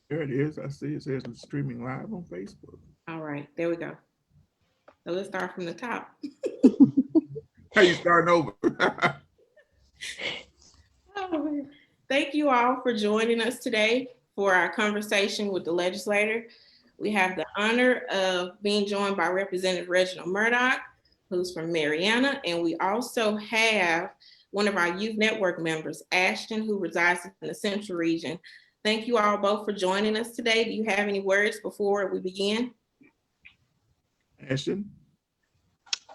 There it is. I see it says it's streaming live on Facebook. All right, there we go. So let's start from the top. How you starting over? Oh, thank you all for joining us today for our conversation with the legislator. We have the honor of being joined by Representative Reginald Murdock, who's from Mariana, and we also have one of our youth network members, Ashton, who resides in the Central Region. Thank you all both for joining us today. Do you have any words before we begin? Ashton?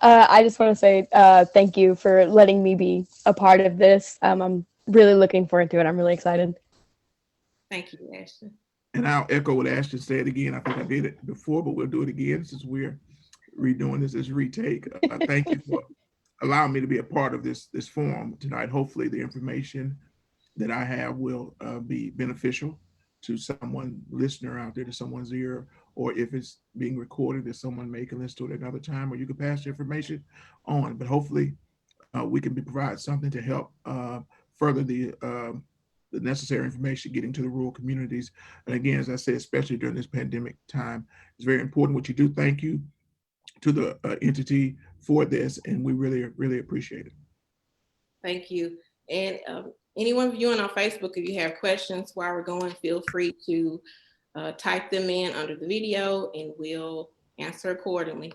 I just want to say thank you for letting me be a part of this. I'm really looking forward to it. I'm really excited. Thank you, Ashton. And I'll echo what Ashton said again. I think I did it before, but we'll do it again since we're redoing this as retake. Thank you for allowing me to be a part of this forum tonight. Hopefully the information that I have will be beneficial to someone listener out there, to someone's ear, or if it's being recorded, that someone may can listen to it another time, or you can pass the information on. But hopefully we can provide something to help further the necessary information getting to the rural communities. And again, as I said, especially during this pandemic time, it's very important what you do. Thank you to the entity for this, and we really, really appreciate it. Thank you. And anyone viewing on Facebook, if you have questions while we're going, feel free to type them in under the video and we'll answer accordingly.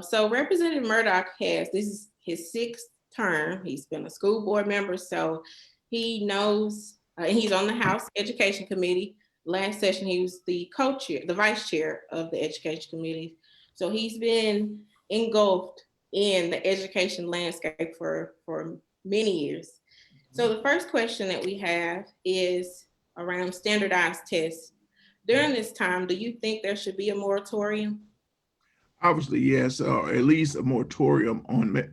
So Representative Murdock this is his sixth term. He's been a school board member, so he knows, he's on the House Education Committee. Last session, he was the co-chair, the vice chair of the Education Committee. So he's been engulfed in the education landscape for many years. So the first question that we have is around standardized tests. During this time, do you think there should be a moratorium? Obviously, yes, or at least a moratorium on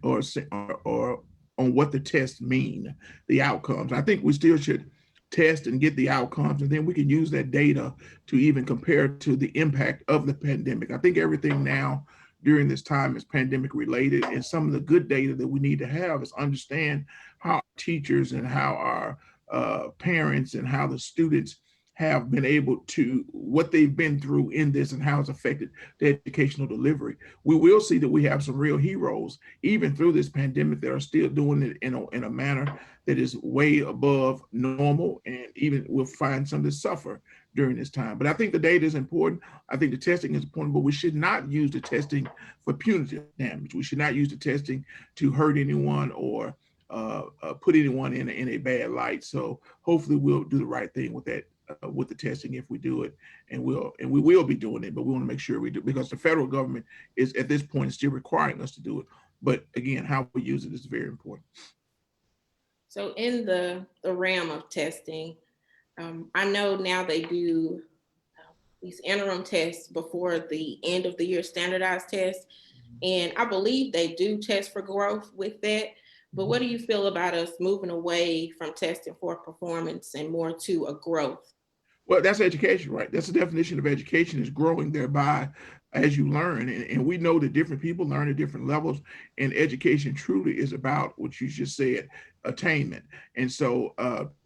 or on what the tests mean, the outcomes. I think we still should test and get the outcomes, and then we can use that data to even compare to the impact of the pandemic. I think everything now during this time is pandemic related, and some of the good data that we need to have is understand how teachers and how our parents and how the students have been able to, what they've been through in this and how it's affected the educational delivery. We will see that we have some real heroes, even through this pandemic, that are still doing it in a manner that is way above normal, and even we'll find some that suffer during this time. But I think the data is important. I think the testing is important, but we should not use the testing for punitive damage. We should not use the testing to hurt anyone or put anyone in a bad light. So hopefully we'll do the right thing with that, with the testing if we do it, and we will be doing it, but we want to make sure we do, because the federal government is at this point still requiring us to do it. But again, how we use it is very important. So in the realm of testing, I know now they do these interim tests before the end of the year standardized tests, and I believe they do test for growth with that. But what do you feel about us moving away from testing for performance and more to a growth? Well, that's education, right? That's the definition of education, is growing thereby as you learn. And we know that different people learn at different levels, and education truly is about what you just said, attainment. And so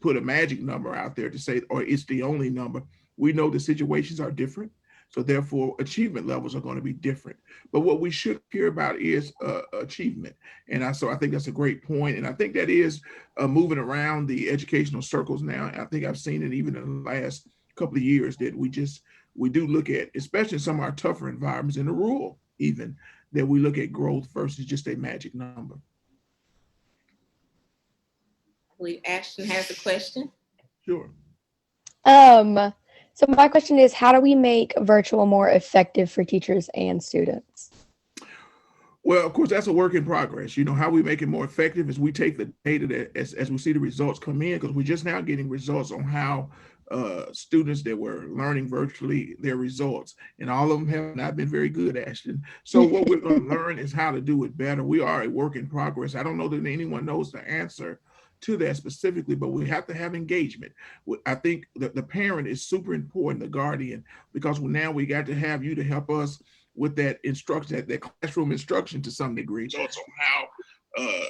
put a magic number out there to say, or it's the only number. We know the situations are different. So therefore, achievement levels are going to be different. But what we should care about is achievement. And so I think that's a great point. And I think that is moving around the educational circles now. I think I've seen it even in the last couple of years, that we do look at, especially in some of our tougher environments in the rural even, that we look at growth versus just a magic number. I believe Ashton has a question. Sure. So my question is, how do we make virtual more effective for teachers and students? Well, of course, that's a work in progress. You know, how we make it more effective is we take the data that as we see the results come in, because we're just now getting results on how students that were learning virtually, their results, and all of them have not been very good, Ashton. So what we're going to learn is how to do it better. We are a work in progress. I don't know that anyone knows the answer to that specifically, but we have to have engagement. I think that the parent is super important, the guardian, because now we got to have you to help us with that instruction, that classroom instruction to some degree. Results on how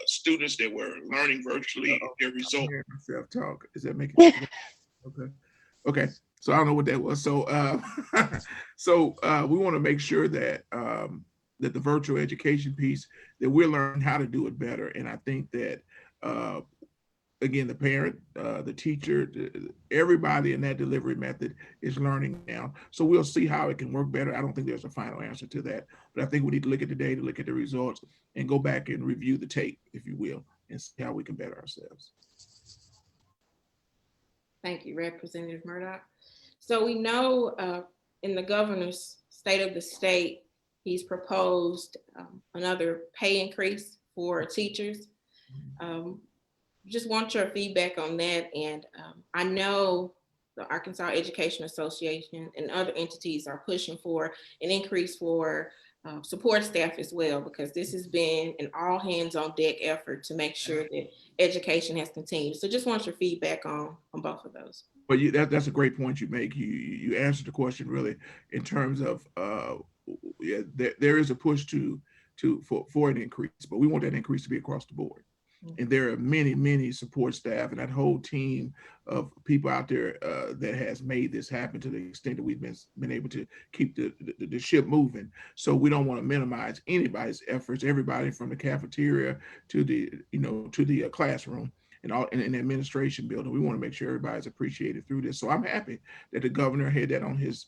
students that were learning virtually, their results. Myself talk. Is that making sense? Okay. Okay. So I don't know what that was. So we want to make sure that that the virtual education piece, that we're learning how to do it better. And I think that uh, again, the parent, the teacher, everybody in that delivery method is learning now. So we'll see how it can work better. I don't think there's a final answer to that, but I think we need to look at the data, look at the results, and go back and review the tape, if you will, and see how we can better ourselves. Thank you, Representative Murdock. So we know in the governor's state of the state, he's proposed another pay increase for teachers. Just want your feedback on that. And I know the Arkansas Education Association and other entities are pushing for an increase for support staff as well, because this has been an all hands on deck effort to make sure that education has continued. So just want your feedback on both of those. But that's a great point you make. You answered the question really in terms of yeah, there is a push for an increase, but we want that increase to be across the board. And there are many support staff and that whole team of people out there that has made this happen to the extent that we've been able to keep the ship moving. So we don't want to minimize anybody's efforts, everybody from the cafeteria to the classroom and all in the administration building. We want to make sure everybody's appreciated through this. So I'm happy that the governor had that on his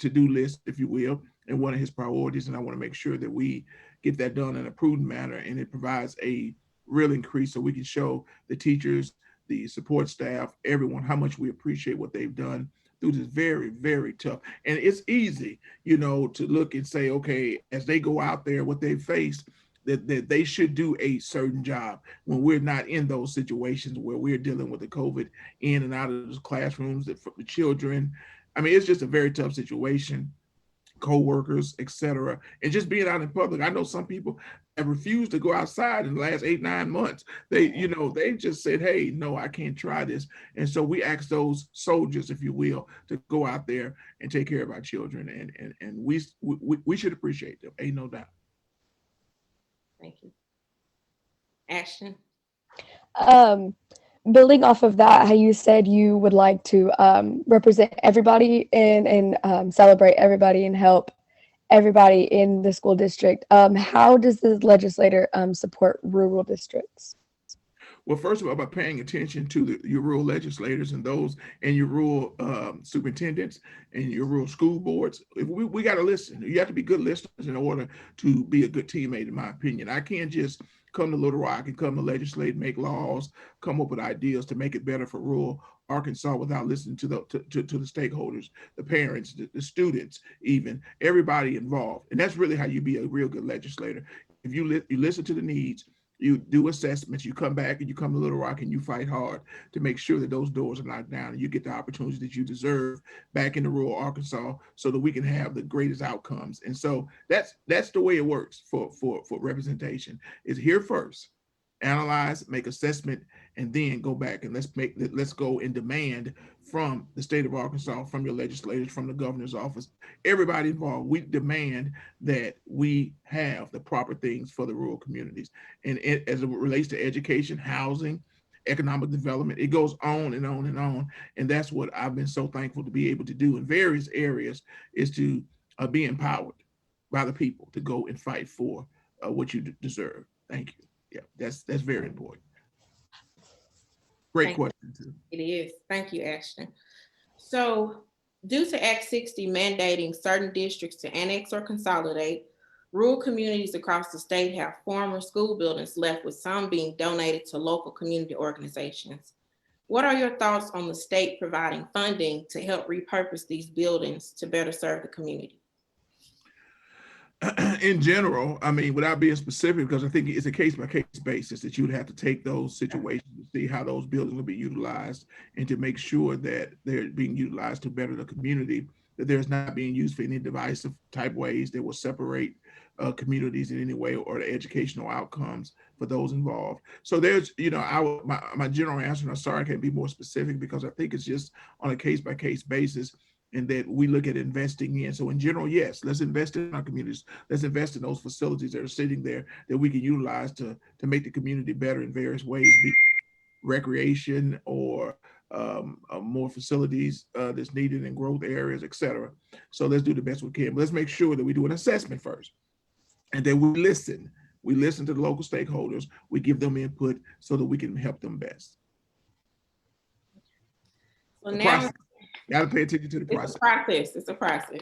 to-do list, if you will, and one of his priorities. And I want to make sure that we get that done in a prudent manner, and it provides a real increase so we can show the teachers, the support staff, everyone how much we appreciate what they've done through this very tough. And it's easy, to look and say, okay, as they go out there, what they've faced, that they should do a certain job when we're not in those situations where we're dealing with the COVID in and out of those classrooms, for the children. I mean, it's just a very tough situation. Co-workers, etc., and just being out in public. I know some people have refused to go outside in the last 8-9 months. They just said, hey, no, I can't try this. And so we ask those soldiers, if you will, to go out there and take care of our children, and we should appreciate them. Ain't no doubt. Thank you. Ashton? Building off of that, how you said you would like to represent everybody and celebrate everybody and help everybody in the school district. How does the legislator support rural districts? Well, first of all, by paying attention to your rural legislators and those and your rural superintendents and your rural school boards, we got to listen. You have to be good listeners in order to be a good teammate, in my opinion. I can't just come to Little Rock and come to legislate, make laws, come up with ideas to make it better for rural Arkansas without listening to the stakeholders, the parents, the students, even everybody involved. And that's really how you be a real good legislator. If you listen to the needs, you do assessments, you come back and you come to Little Rock and you fight hard to make sure that those doors are knocked down and you get the opportunities that you deserve back in the rural Arkansas so that we can have the greatest outcomes. And so that's the way it works for representation. Is here first, analyze, make assessment, and then go back and let's go and demand from the state of Arkansas, from your legislators, from the governor's office, everybody involved. We demand that we have the proper things for the rural communities. And as it relates to education, housing, economic development, it goes on and on and on. And that's what I've been so thankful to be able to do in various areas, is to be empowered by the people to go and fight for what you deserve. Thank you. Yeah, that's very important. Great question too. It is. Thank you, Ashton. So, due to Act 60 mandating certain districts to annex or consolidate, rural communities across the state have former school buildings left, with some being donated to local community organizations. What are your thoughts on the state providing funding to help repurpose these buildings to better serve the community? In general, I mean, without being specific, because I think it's a case-by-case basis that you would have to take those situations to see how those buildings will be utilized and to make sure that they're being utilized to better the community, that there's not being used for any divisive type ways that will separate communities in any way or the educational outcomes for those involved. So there's, my general answer, and I'm sorry I can't be more specific because I think it's just on a case-by-case basis, and that we look at investing in. So in general, yes, let's invest in our communities. Let's invest in those facilities that are sitting there that we can utilize to make the community better in various ways, be recreation or more facilities that's needed in growth areas, et cetera. So let's do the best we can. But let's make sure that we do an assessment first. And then we listen. We listen to the local stakeholders. We give them input so that we can help them best. So The now process. Got to pay attention to the process. It's a process.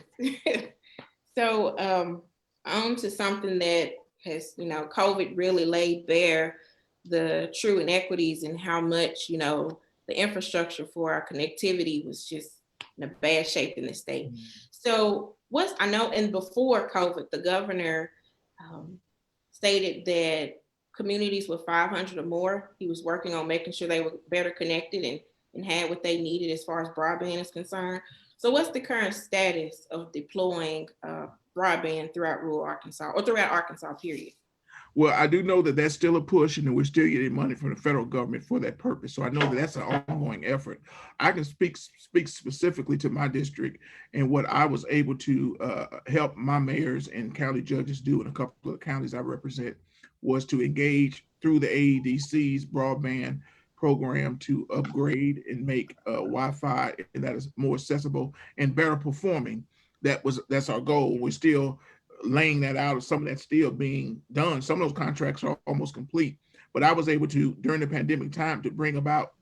So on to something that has, COVID really laid bare the true inequities and how much, the infrastructure for our connectivity was just in a bad shape in the state. Mm-hmm. So I know, and before COVID, the governor stated that communities with 500 or more, he was working on making sure they were better connected and had what they needed as far as broadband is concerned. So what's the current status of deploying broadband throughout rural Arkansas, or throughout Arkansas, period? Well, I do know that that's still a push, and we're still getting money from the federal government for that purpose. So I know that that's an ongoing effort. I can speak specifically to my district and what I was able to help my mayors and county judges do in a couple of counties I represent was to engage through the AEDC's broadband program to upgrade and make Wi-Fi that is more accessible and better performing. That's our goal. We're still laying that out. Some of that's still being done. Some of those contracts are almost complete. But I was able to, during the pandemic time, to bring about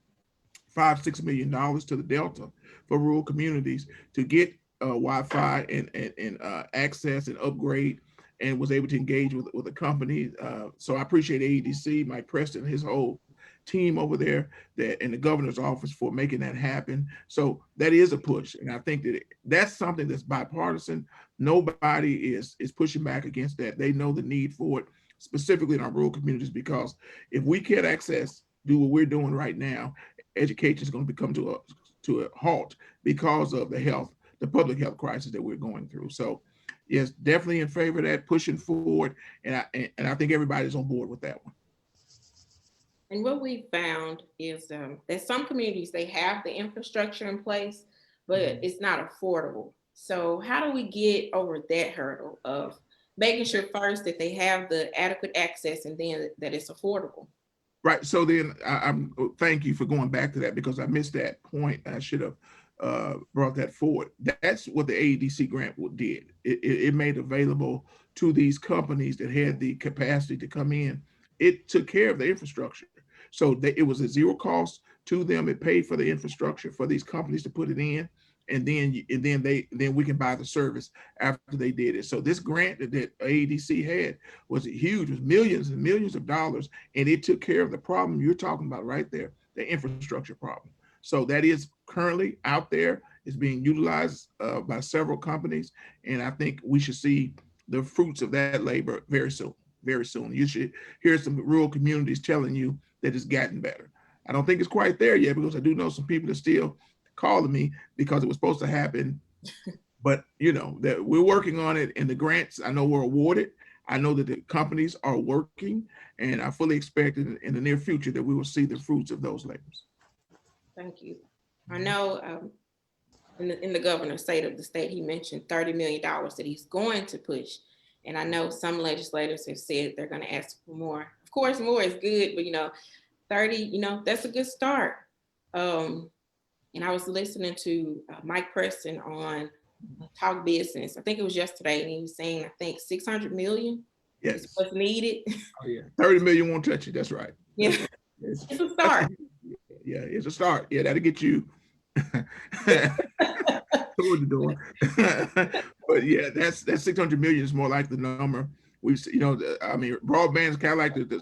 $5-6 million to the Delta for rural communities to get Wi-Fi and access and upgrade, and was able to engage with the company. So I appreciate AEDC, Mike Preston, his whole team over there, that in the governor's office for making that happen. So that is a push, and I think that that's something that's bipartisan. Nobody is pushing back against that. They know the need for it, specifically in our rural communities, because if we can't do what we're doing right now, education is going to become to a halt because of the public health crisis that we're going through. So yes, definitely in favor of that, pushing forward, and I think everybody's on board with that one. And what we found is that some communities, they have the infrastructure in place, but it's not affordable. So how do we get over that hurdle of making sure first that they have the adequate access and then that it's affordable? Right. So then I'm thank you for going back to that, because I missed that point. I should have brought that forward. That's what the AEDC grant did. It made available to these companies that had the capacity to come in. It took care of the infrastructure. So it was a zero cost to them. It paid for the infrastructure for these companies to put it in, and then we can buy the service after they did it. So this grant that AEDC had was huge, it was millions and millions of dollars, and it took care of the problem you're talking about right there, the infrastructure problem. So that is currently out there. It's being utilized by several companies, and I think we should see the fruits of that labor very soon. Very soon. You should hear some rural communities telling you that it's gotten better. I don't think it's quite there yet, because I do know some people are still calling me because it was supposed to happen. But that we're working on it, and the grants I know were awarded. I know that the companies are working, and I fully expect in the near future that we will see the fruits of those labors. Thank you. I know in the governor's state of the state, he mentioned $30 million that he's going to push. And I know some legislators have said they're going to ask for more. Of course, more is good, but 30, that's a good start. And I was listening to Mike Preston on Talk Business. I think it was yesterday, and he was saying, I think 600 million is what's needed. Oh yeah, 30 million won't touch it. That's right. Yeah, it's a start. Yeah, it's a start. Yeah, that'll get you toward the door. But yeah, that's 600 million is more like the number we've, broadband is kind of like the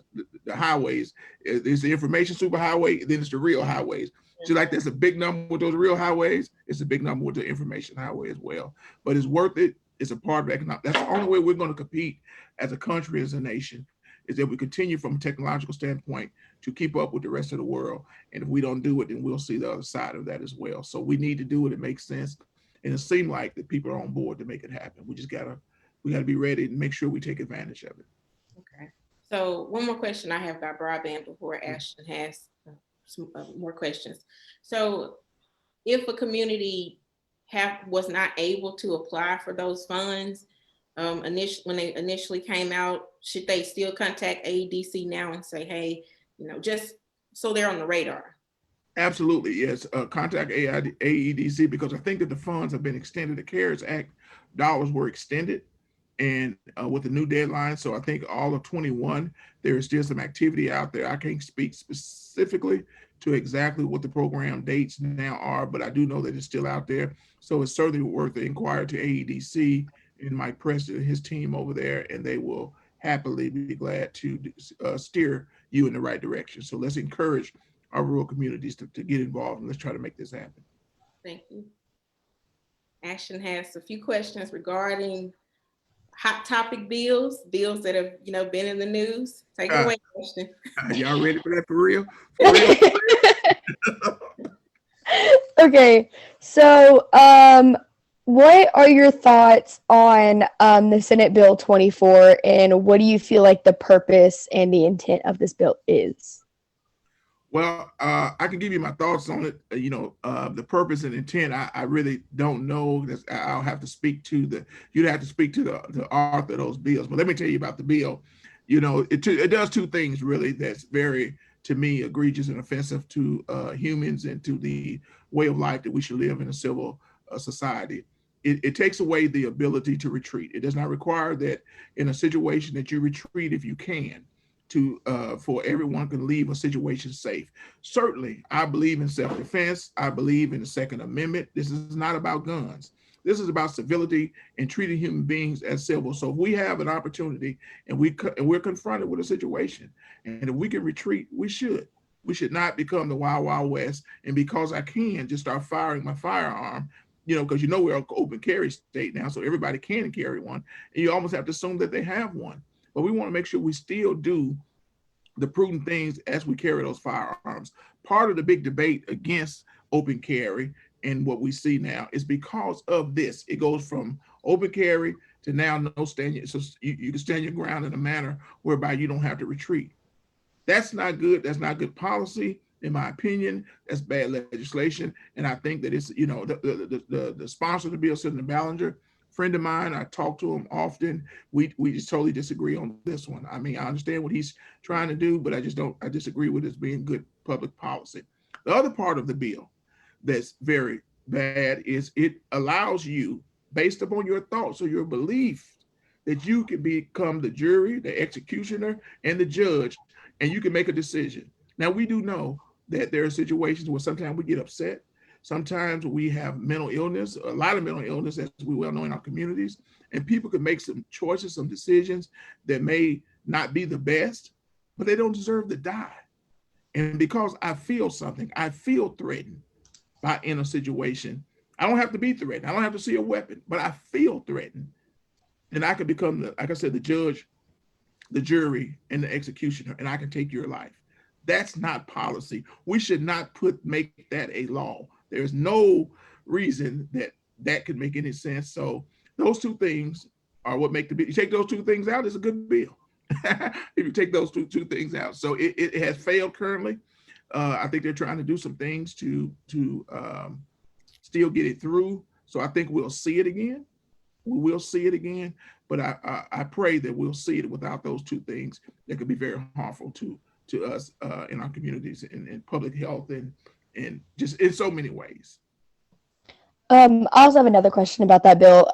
highways. It's the information superhighway, then it's the real highways. So like there's a big number with those real highways, it's a big number with the information highway as well. But it's worth it. It's a part of economic. That's the only way we're going to compete as a country, as a nation, is that we continue from a technological standpoint to keep up with the rest of the world. And if we don't do it, then we'll see the other side of that as well. So we need to do it. It makes sense. And it seems like that people are on board to make it happen. We gotta be ready and make sure we take advantage of it. Okay. So one more question I have about broadband before Ashton has some more questions. So if a community was not able to apply for those funds when they initially came out, should they still contact AEDC now and say, hey, just so they're on the radar? Absolutely, yes. Contact AEDC, because I think that the funds have been extended. The CARES Act dollars were extended, and with the new deadline. So I think all of 21, there is still some activity out there. I can't speak specifically to exactly what the program dates now are, but I do know that it's still out there. So it's certainly worth the inquiry to AEDC and Mike Preston and his team over there, and they will happily be glad to steer you in the right direction. So let's encourage our rural communities to get involved, and let's try to make this happen. Thank you. Ashton has a few questions regarding hot topic bills that have, been in the news. Take it away, Ashton. Y'all ready for that for real? For real? Okay, so what are your thoughts on the Senate Bill 24, and what do you feel like the purpose and the intent of this bill is? Well, I can give you my thoughts on it. The purpose and intent, I really don't know. I'll have to speak to you'd have to speak to the author of those bills. But let me tell you about the bill. It does two things really that's very, to me, egregious and offensive to humans and to the way of life that we should live in a civil society. It takes away the ability to retreat. It does not require that in a situation that you retreat if you can, for everyone can leave a situation safe. Certainly, I believe in self-defense. I believe in the Second Amendment. This is not about guns. This is about civility and treating human beings as civil. So if we have an opportunity and we're confronted with a situation, and if we can retreat, we should. We should not become the Wild Wild West, and because I can just start firing my firearm, because we're an open carry state now, so everybody can carry one, and you almost have to assume that they have one. But we want to make sure we still do the prudent things as we carry those firearms. Part of the big debate against open carry and what we see now is because of this. It goes from open carry to now no stand. So you can stand your ground in a manner whereby you don't have to retreat. That's not good. That's not good policy, in my opinion. That's bad legislation. And I think that it's, the sponsor of the bill, Senator Ballinger, friend of mine, I talk to him often. We just totally disagree on this one. I mean, I understand what he's trying to do, but I disagree with it being good public policy. The other part of the bill that's very bad is it allows you, based upon your thoughts or your belief, that you can become the jury, the executioner, and the judge, and you can make a decision. Now, we do know that there are situations where sometimes we get upset. Sometimes we have mental illness, a lot of mental illness, as we well know in our communities, and people can make some choices, some decisions that may not be the best, but they don't deserve to die. And because I feel something, I feel threatened in a situation. I don't have to be threatened. I don't have to see a weapon, but I feel threatened. And I can become, like I said, the judge, the jury, and the executioner, and I can take your life. That's not policy. We should not make that a law. There's no reason that could make any sense. So those two things are what make the bill. You take those two things out, it's a good bill. If you take those two things out. So it has failed currently. I think they're trying to do some things to still get it through. So I think we'll see it again. We will see it again, but I pray that we'll see it without those two things that could be very harmful to us in our communities and in public health and just in so many ways. I also have another question about that bill.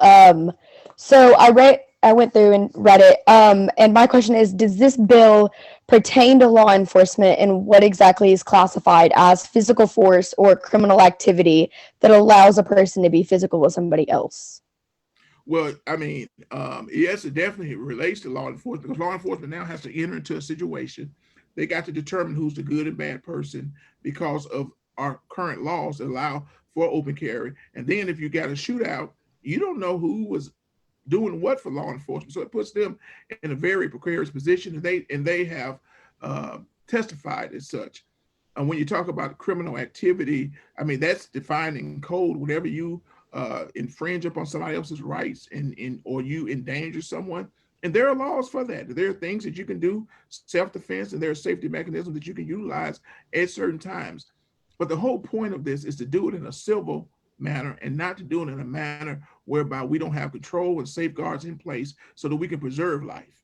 So I went through and read it. And my question is, does this bill pertain to law enforcement, and what exactly is classified as physical force or criminal activity that allows a person to be physical with somebody else? Well, I mean, yes, it definitely relates to law enforcement, because law enforcement now has to enter into a situation. They got to determine who's the good and bad person because of our current laws that allow for open carry. And then if you got a shootout, you don't know who was doing what for law enforcement. So it puts them in a very precarious position, and they have testified as such. And when you talk about criminal activity, I mean, that's defined in code. Whenever you infringe upon somebody else's rights or you endanger someone, and there are laws for that. There are things that you can do, self-defense, and there are safety mechanisms that you can utilize at certain times. But the whole point of this is to do it in a civil manner and not to do it in a manner whereby we don't have control and safeguards in place so that we can preserve life,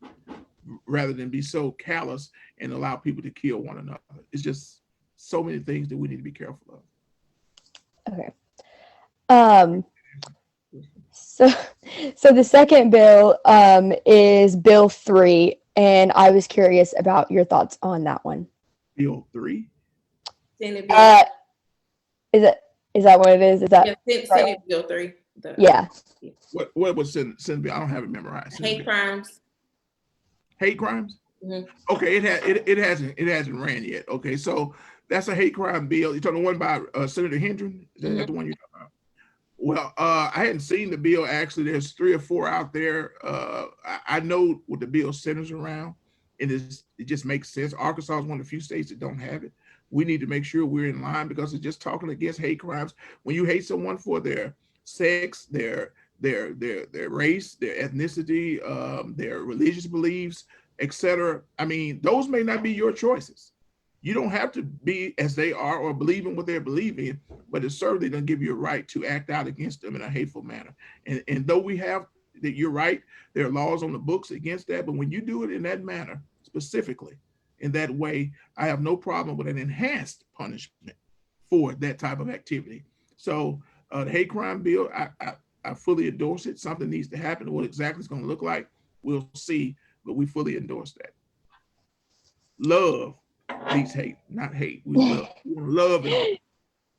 rather than be so callous and allow people to kill one another. It's just so many things that we need to be careful of. Okay. So, so the second bill is Bill 3, and I was curious about your thoughts on that one. Bill 3. Senate Bill. Is that what it is? Is that Senate right? Bill 3. Yeah. What was Senate Bill? I don't have it memorized. Hate crimes. Hate crimes? Mm-hmm. Okay, it hasn't ran yet. Okay, so that's a hate crime bill. You're talking the one by Senator Hendren? Is that the one you're talking about? Well, I hadn't seen the bill. Actually, there's 3 or 4 out there. I know what the bill centers around, and it just makes sense. Arkansas is one of the few states that don't have it. We need to make sure we're in line because it's just talking against hate crimes. When you hate someone for their sex, their race, their ethnicity, their religious beliefs, etc. I mean, those may not be your choices. You don't have to be as they are or believe in what they're believing, but it certainly doesn't give you a right to act out against them in a hateful manner. And though we have that, you're right, there are laws on the books against that, but when you do it in that manner, specifically in that way, I have no problem with an enhanced punishment for that type of activity. So the hate crime bill, I fully endorse it. Something needs to happen. What exactly it's going to look like, we'll see, but we fully endorse that. Love beats hate, not hate. We love. We want to love it all.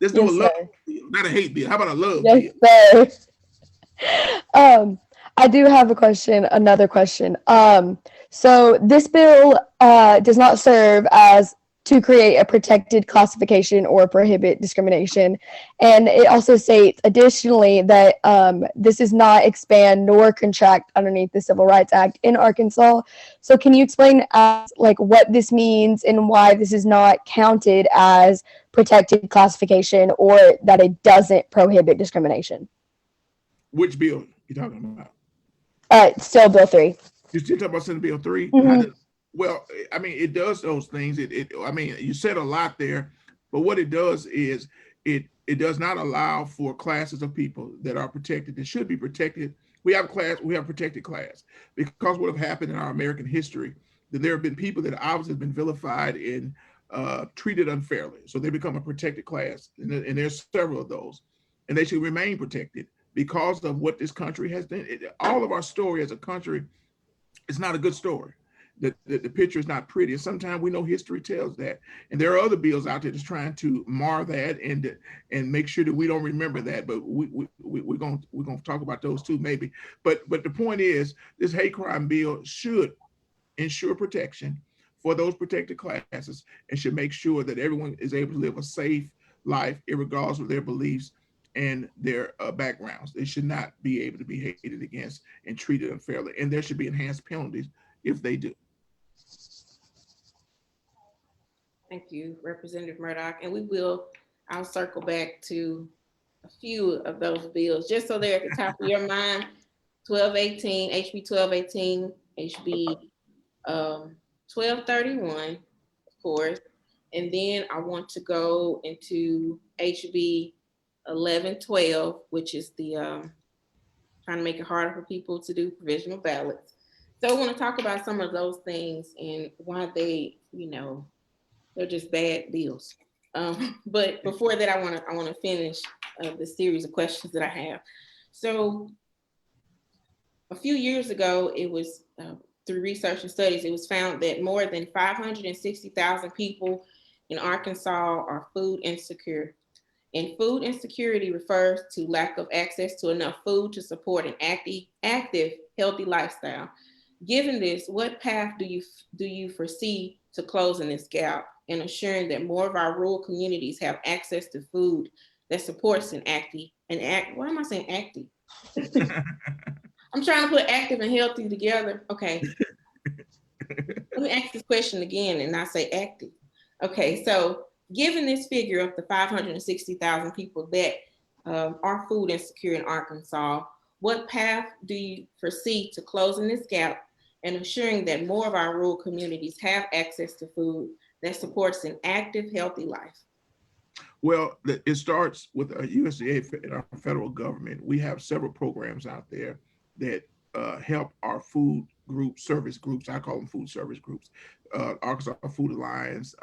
Let's do a love bill, not a hate bill. How about a love bill? Yes, sir. I do have a question, another question. So this bill does not serve as to create a protected classification or prohibit discrimination. And it also states additionally that this does not expand nor contract underneath the Civil Rights Act in Arkansas. So can you explain like what this means and why this is not counted as protected classification or that it doesn't prohibit discrimination? Which bill you talking about? Still Bill 3. You still talking about Senate Bill 3? Mm-hmm. Well, I mean, it does those things. I mean, you said a lot there, but what it does is it does not allow for classes of people that are protected, that should be protected. We have protected class because what have happened in our American history, that there have been people that obviously have been vilified and treated unfairly. So they become a protected class, and there's several of those, and they should remain protected because of what this country has done. All of our story as a country, it's not a good story. The picture is not pretty. And sometimes we know history tells that. And there are other bills out there that's trying to mar that and make sure that we don't remember that. But we're going to talk about those too, maybe. But the point is, this hate crime bill should ensure protection for those protected classes and should make sure that everyone is able to live a safe life, regardless of their beliefs and their backgrounds. They should not be able to be hated against and treated unfairly. And there should be enhanced penalties if they do. Thank you, Representative Murdock. And I'll circle back to a few of those bills, just so they're at the top of your mind. 1218, HB 1218, HB 1231, of course. And then I want to go into HB 1112, which is the trying to make it harder for people to do provisional ballots. So I want to talk about some of those things and why they, they're just bad bills. But before that, I want to finish the series of questions that I have. So a few years ago, it was through research and studies, it was found that more than 560,000 people in Arkansas are food insecure. And food insecurity refers to lack of access to enough food to support an active, healthy lifestyle. Given this, what path do you foresee to closing this gap and ensuring that more of our rural communities have access to food that supports why am I saying active? I'm trying to put active and healthy together. Okay. Let me ask this question again and not say active. Okay, so given this figure of the 560,000 people that are food insecure in Arkansas, what path do you foresee to closing this gap and ensuring that more of our rural communities have access to food that supports an active, healthy life? Well, it starts with USDA and our federal government. We have several programs out there that help our food groups, service groups. I call them food service groups. Arkansas Food Alliance,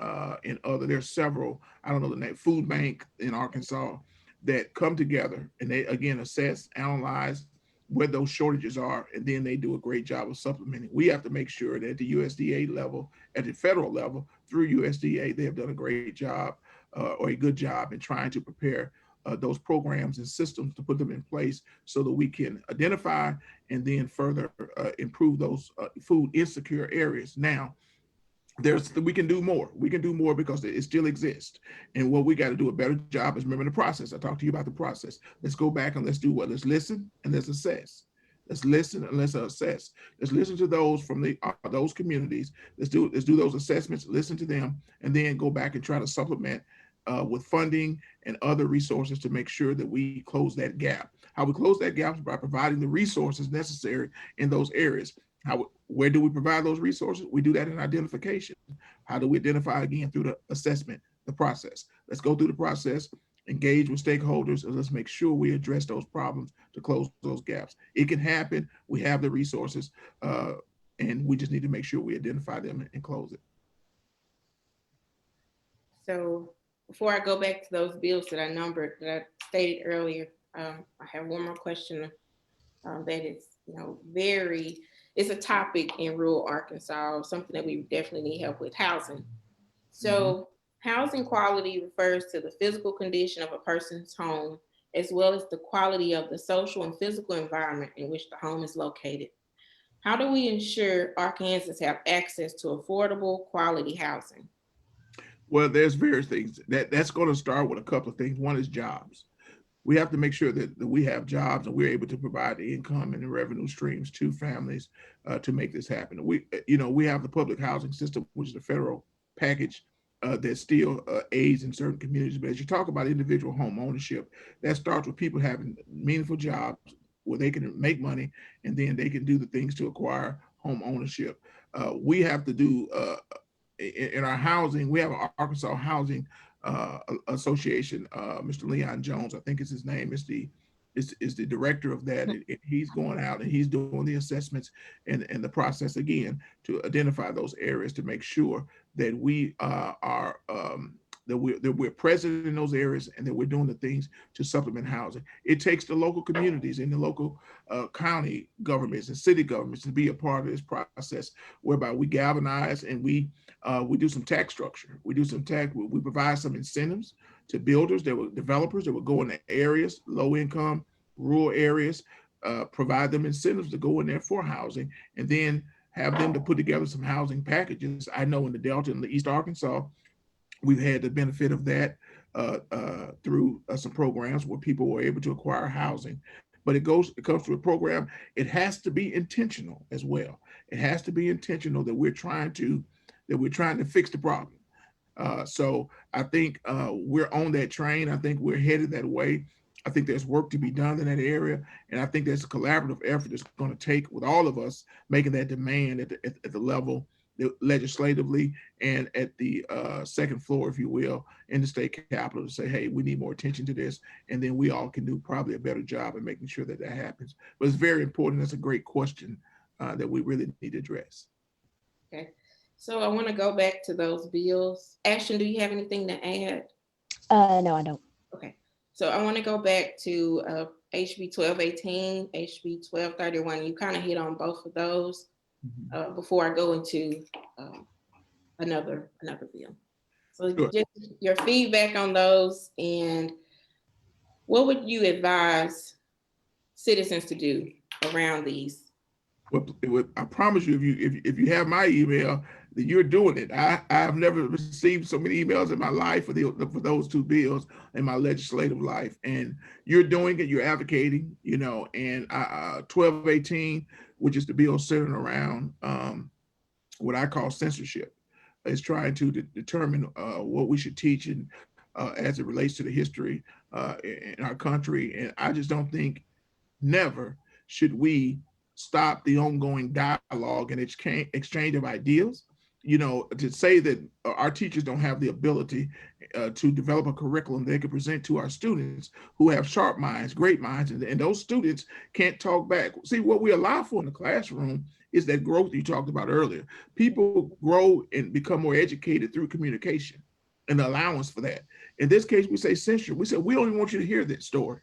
and other. There's several. I don't know the name. Food Bank in Arkansas that come together and they again assess, analyze where those shortages are, and then they do a great job of supplementing. We have to make sure that at the USDA level, at the federal level, through USDA, they have done a great job or a good job in trying to prepare those programs and systems to put them in place so that we can identify and then further improve those food insecure areas. Now, we can do more. We can do more because it still exists. And what we got to do a better job is remember the process. I talked to you about the process. Let's go back and let's do what? Let's listen and let's assess. Let's listen and let's assess. Let's listen to those from those communities. Let's do those assessments, listen to them, and then go back and try to supplement with funding and other resources to make sure that we close that gap. How we close that gap is by providing the resources necessary in those areas. Where do we provide those resources? We do that in identification. How do we identify? Again, through the assessment, the process. Let's go through the process, engage with stakeholders, and let's make sure we address those problems to close those gaps. It can happen. We have the resources, and we just need to make sure we identify them and close it. So before I go back to those bills that I stated earlier, I have one more question that is, it's a topic in rural Arkansas, something that we definitely need help with, housing. So housing quality refers to the physical condition of a person's home, as well as the quality of the social and physical environment in which the home is located. How do we ensure Arkansans have access to affordable quality housing? Well, there's various things. That's going to start with a couple of things. One is jobs. We have to make sure that we have jobs and we're able to provide the income and the revenue streams to families to make this happen. We have the public housing system, which is the federal package that still aids in certain communities. But as you talk about individual home ownership, that starts with people having meaningful jobs where they can make money and then they can do the things to acquire home ownership. We have to do in our housing, we have an Arkansas Housing Association. Mr. Leon Jones, I think is his name, is the director of that. And he's going out and he's doing the assessments and the process again to identify those areas to make sure that we that we're present in those areas and that we're doing the things to supplement housing. It takes the local communities and the local county governments and city governments to be a part of this process, whereby we galvanize and we do some tax structure. We provide some incentives to builders, developers that will go in the areas, low income, rural areas, provide them incentives to go in there for housing, and then have them to put together some housing packages. I know in the Delta and the East Arkansas, we've had the benefit of that through some programs where people were able to acquire housing. But it comes through a program. It has to be intentional as well. It has to be intentional that we're trying to fix the problem. So I think we're on that train. I think we're headed that way. I think there's work to be done in that area. And I think there's a collaborative effort that's going to take with all of us making that demand at the level legislatively and at the second floor, if you will, in the state capitol to say, hey, we need more attention to this. And then we all can do probably a better job in making sure that happens. But it's very important. That's a great question that we really need to address. Okay. So I want to go back to those bills. Ashton, do you have anything to add? No, I don't. Okay. So I want to go back to HB 1218, HB 1231. You kind of hit on both of those before I go into another bill. So Sure. Just your feedback on those, and what would you advise citizens to do around these? I promise you, if you have my email, that you're doing it. I've never received so many emails in my life for those two bills in my legislative life, and you're doing it. You're advocating, and 1218, which is the bill centered around what I call censorship, is trying to determine what we should teach and as it relates to the history in our country. And I just don't think never should we stop the ongoing dialogue and exchange of ideas. To say that our teachers don't have the ability to develop a curriculum they can present to our students who have sharp minds, great minds, and those students can't talk back. See, what we allow for in the classroom is that growth you talked about earlier. People grow and become more educated through communication and the allowance for that. In this case, we say censure. We say, we don't even want you to hear that story.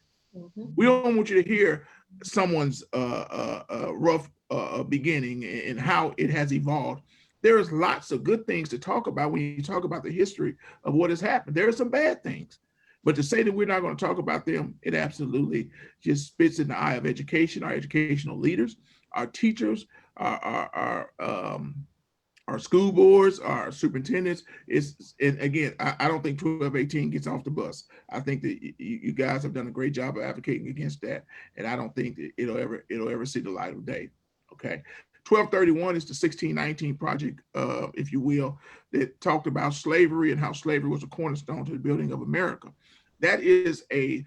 We don't want you to hear someone's rough beginning and how it has evolved. There's lots of good things to talk about when you talk about the history of what has happened. There are some bad things, but to say that we're not going to talk about them, it absolutely just spits in the eye of education, our educational leaders, our teachers, our school boards, our superintendents. And again, I don't think 1218 gets off the bus. I think that you guys have done a great job of advocating against that, and I don't think that it'll ever see the light of day. Okay, 1231 is the 1619 project, if you will, that talked about slavery and how slavery was a cornerstone to the building of America. That is a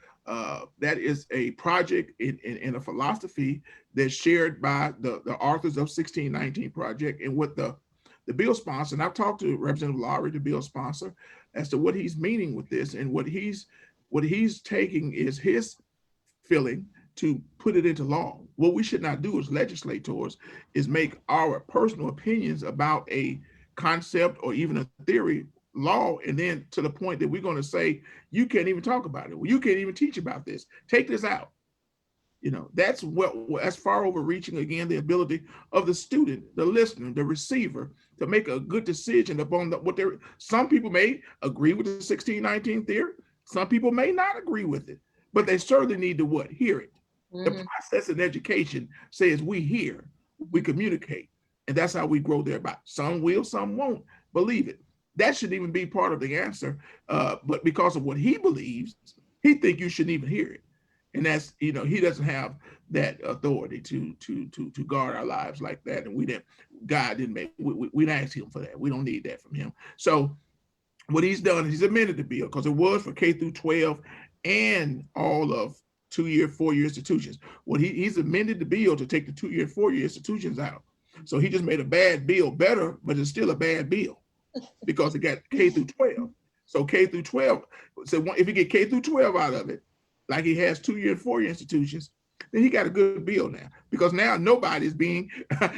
project in a philosophy that's shared by the authors of 1619 project, and what the bill sponsor, and I've talked to Representative Lowry, the bill sponsor, as to what he's meaning with this, and what he's taking is his feeling to put it into law. What we should not do as legislators is make our personal opinions about a concept or even a theory law, and then to the point that we're going to say, you can't even talk about it. Well, you can't even teach about this. Take this out. You know, that's far overreaching, again, the ability of the student, the listener, the receiver to make a good decision upon some people may agree with the 1619 theory. Some people may not agree with it, but they certainly need to what? Hear it. The process in education says we hear, we communicate, and that's how we grow thereby. Some will, some won't believe it. That shouldn't even be part of the answer, but because of what he believes, he think you shouldn't even hear it. And that's, he doesn't have that authority to guard our lives like that. And God didn't make, we didn't ask him for that. We don't need that from him. So what he's done is he's amended the bill, because it was for K through 12 and all of 2-year, 4-year institutions. Well, he's amended the bill to take the 2-year, 4-year institutions out. So he just made a bad bill better, but it's still a bad bill because it got K through 12. So K through 12, so if you get K through 12 out of it, like he has 2-year and 4-year institutions, then he got a good bill now, because now nobody's being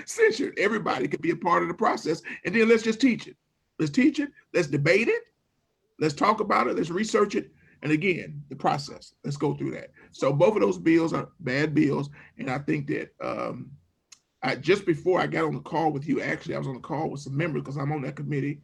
censored. Everybody could be a part of the process. And then let's just teach it. Let's teach it. Let's debate it. Let's talk about it. Let's research it. And again, the process. Let's go through that. So both of those bills are bad bills. And I think that just before I got on the call with you, actually, I was on the call with some members, because I'm on that committee,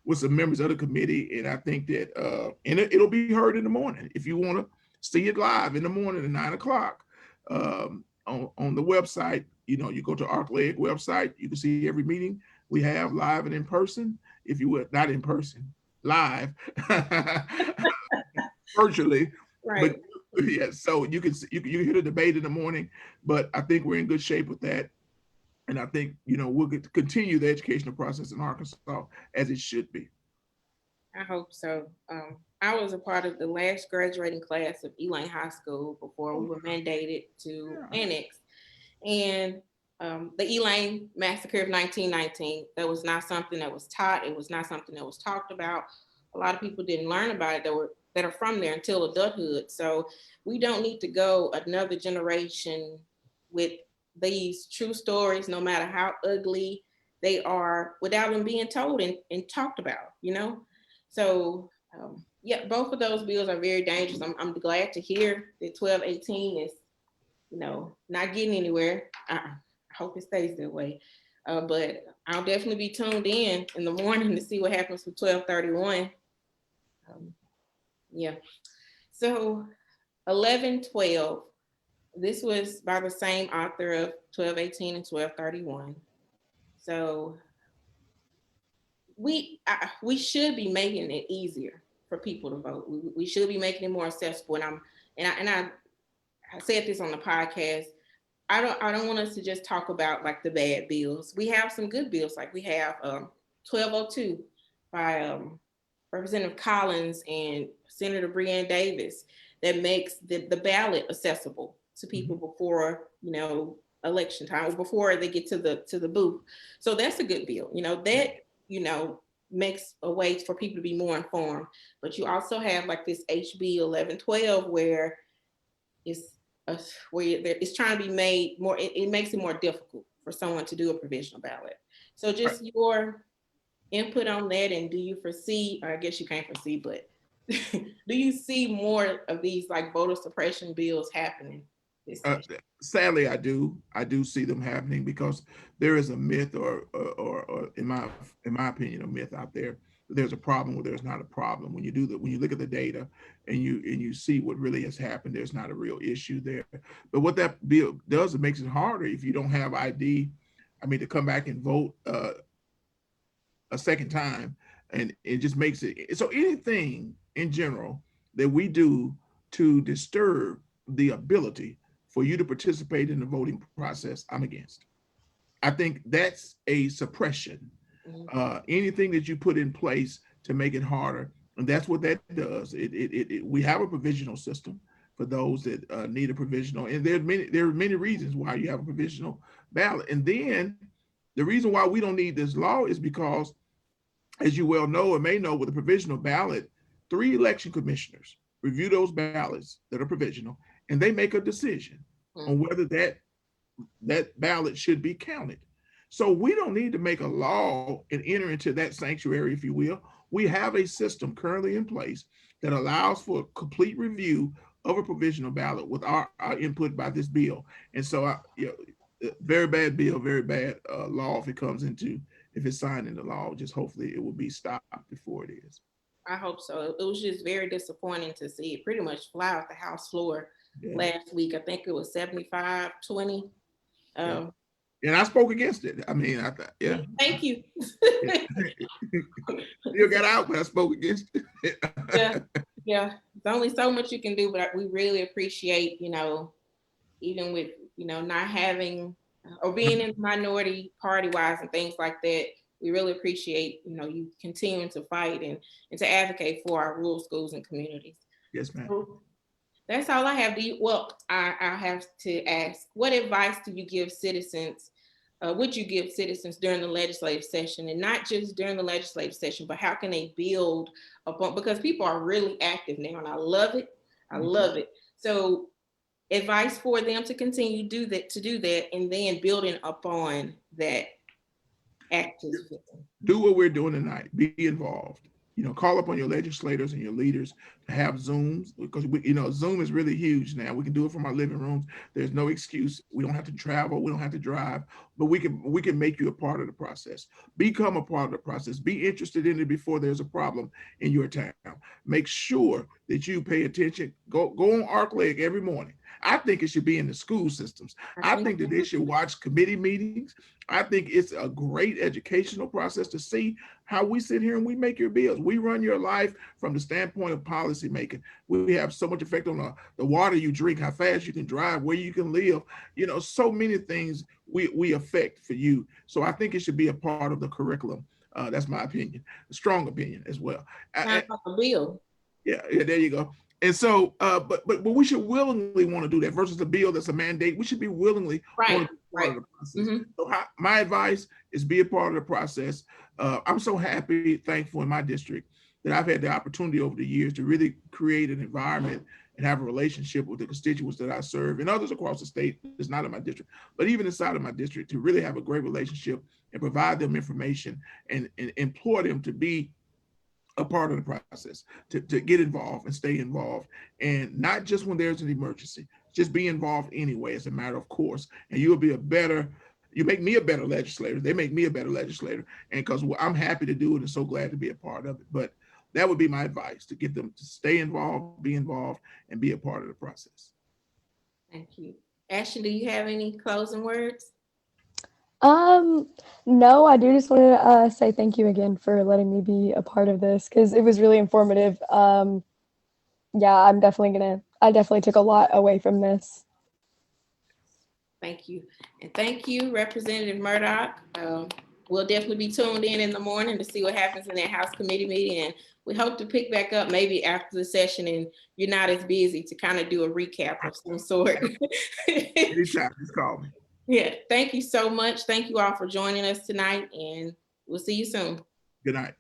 with some members of the committee. And I think that, and it'll be heard in the morning. If you want to see it live in the morning at 9 o'clock on the website, you go to ArcLeg website, you can see every meeting we have live and in person, if you would, not in person, live, virtually. Right. But yeah, so you can hear the debate in the morning, but I think we're in good shape with that. And I think, we'll get to continue the educational process in Arkansas as it should be. I hope so. I was a part of the last graduating class of Elaine High School before we were mandated to annex. And the Elaine massacre of 1919, that was not something that was taught. It was not something that was talked about. A lot of people didn't learn about it that are from there until adulthood. So we don't need to go another generation with these true stories, no matter how ugly they are, without them being told and talked about, So yeah, both of those bills are very dangerous. I'm glad to hear that 1218 is, not getting anywhere. I hope it stays that way. But I'll definitely be tuned in the morning to see what happens with 1231. Yeah. So 1112, this was by the same author of 1218 and 1231. So we should be making it easier for people to vote. We should be making it more accessible. And I said this on the podcast. I don't want us to just talk about like the bad bills. We have some good bills, like we have 1202 by Representative Collins and Senator Breanne Davis, that makes the ballot accessible to people before election time, or before they get to the booth. So that's a good bill. That makes a way for people to be more informed. But you also have like this HB 1112 where it's trying to be made more. It makes it more difficult for someone to do a provisional ballot. So just your input on that, and do you foresee, or I guess you can't foresee, but do you see more of these like voter suppression bills happening this session? Sadly, I do. I do see them happening because there is a myth, or in my opinion, a myth out there. There's a problem where there's not a problem. When you do that, when you look at the data and you see what really has happened, there's not a real issue there. But what that bill does, it makes it harder if you don't have ID. I mean, to come back and vote a second time, and it just makes it so anything in general that we do to disturb the ability for you to participate in the voting process, I'm against. I think that's a suppression. Anything that you put in place to make it harder, and that's what that does. We have a provisional system for those that need a provisional, and there are many reasons why you have a provisional ballot. And then the reason why we don't need this law is because, as you well know or may know, with a provisional ballot, 3 election commissioners review those ballots that are provisional, and they make a decision on whether that ballot should be counted. So we don't need to make a law and enter into that sanctuary, if you will. We have a system currently in place that allows for a complete review of a provisional ballot with our input by this bill. And so, very bad bill, very bad law if it's signed into law. Just hopefully it will be stopped before it is. I hope so. It was just very disappointing to see it pretty much fly off the House floor last week. I think it was 75-20. And I spoke against it. I mean, I thought, yeah. Thank you. You got out, but I spoke against it. Yeah. There's only so much you can do, but we really appreciate, even with, not having or being in the minority party wise and things like that. We really appreciate, you continuing to fight and to advocate for our rural schools and communities. Yes, ma'am. So that's all I have. I have to ask, what advice do you give citizens? Would you give citizens during the legislative session, and not just during the legislative session, but how can they build upon, because people are really active now, and I love it. I love it. So advice for them to continue to do that, and then building upon that activism. Do what we're doing tonight. Be involved. Call upon your legislators and your leaders to have Zooms, because Zoom is really huge now. We can do it from our living rooms. There's no excuse. We don't have to travel. We don't have to drive, but we can make you a part of the process. Become a part of the process. Be interested in it before there's a problem in your town. Make sure that you pay attention. Go on ArcLeg every morning. I think it should be in the school systems. I think that they should watch committee meetings. I think it's a great educational process to see how we sit here and we make your bills. We run your life from the standpoint of policy making. We have so much effect on the water you drink, how fast you can drive, where you can live. So many things we affect for you. So I think it should be a part of the curriculum. That's my opinion, a strong opinion as well. A bill. Yeah, there you go. And so, but we should willingly want to do that versus a bill that's a mandate. We should be willingly want to be part of the process. So my advice is be a part of the process. I'm so happy, thankful in my district that I've had the opportunity over the years to really create an environment and have a relationship with the constituents that I serve and others across the state. It's not in my district, but even inside of my district, to really have a great relationship and provide them information and implore them to be a part of the process, to get involved and stay involved, and not just when there's an emergency, just be involved anyway as a matter of course, and you make me a better legislator, they make me a better legislator, and because I'm happy to do it and so glad to be a part of it. But that would be my advice, to get them to stay involved, be involved, and be a part of the process. Thank you. Ashley, do you have any closing words? No, I do just want to say thank you again for letting me be a part of this, because it was really informative. Yeah, I definitely took a lot away from this. Thank you. And thank you, Representative Murdock. We'll definitely be tuned in the morning to see what happens in that House committee meeting. And we hope to pick back up maybe after the session and you're not as busy, to kind of do a recap of some sort. Anytime, just call me. Yeah, thank you so much. Thank you all for joining us tonight, and we'll see you soon. Good night.